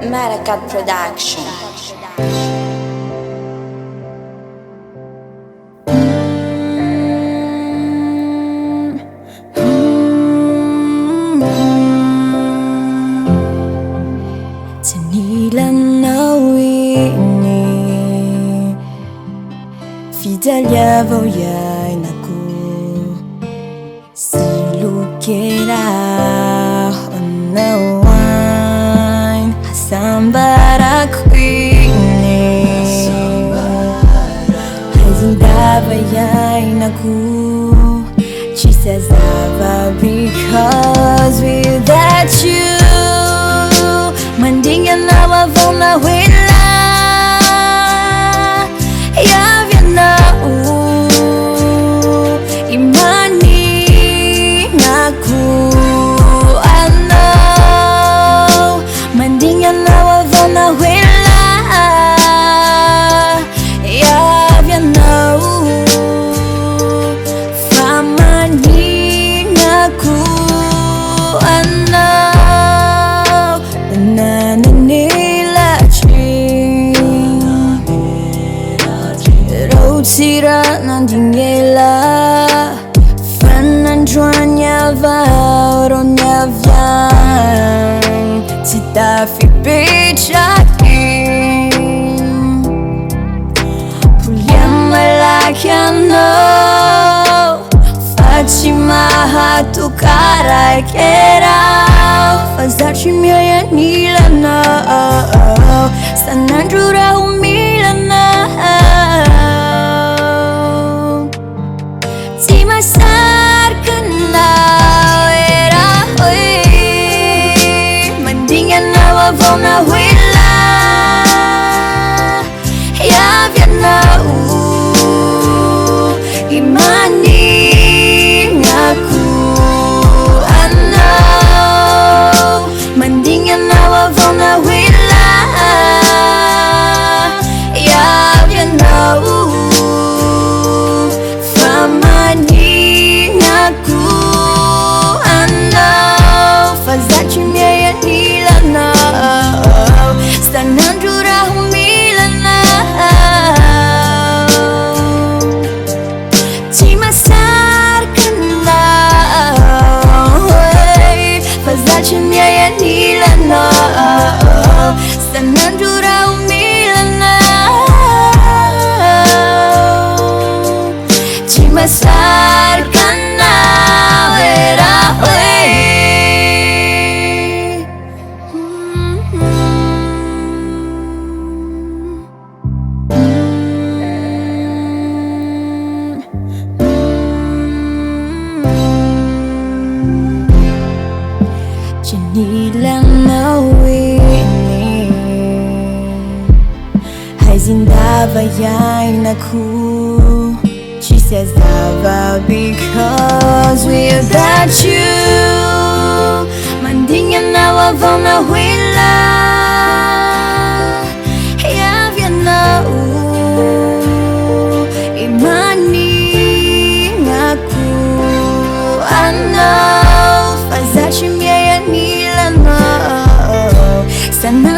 Maracat Production. Fidelia voyai naku silukera na wine hasambara kwini hazindava yai naku she says because without you mandinga na wavona wila Sira nandingela fanandroanya varonya vian sitafi pechakin puliama lakiano Fatima hatu karakera fazachi mioya nilana sanandrura humilana Masar kenal era hui mendingan awak vona wila ya vianau imani ngaku anau mendingan awak vona wila ya vianau Masarkan era Janilang nawini Hai zindava yai naku She says lava because without you mandingan awa vona wila ya vianau imani ngaku anau fazachi miaya nilana sana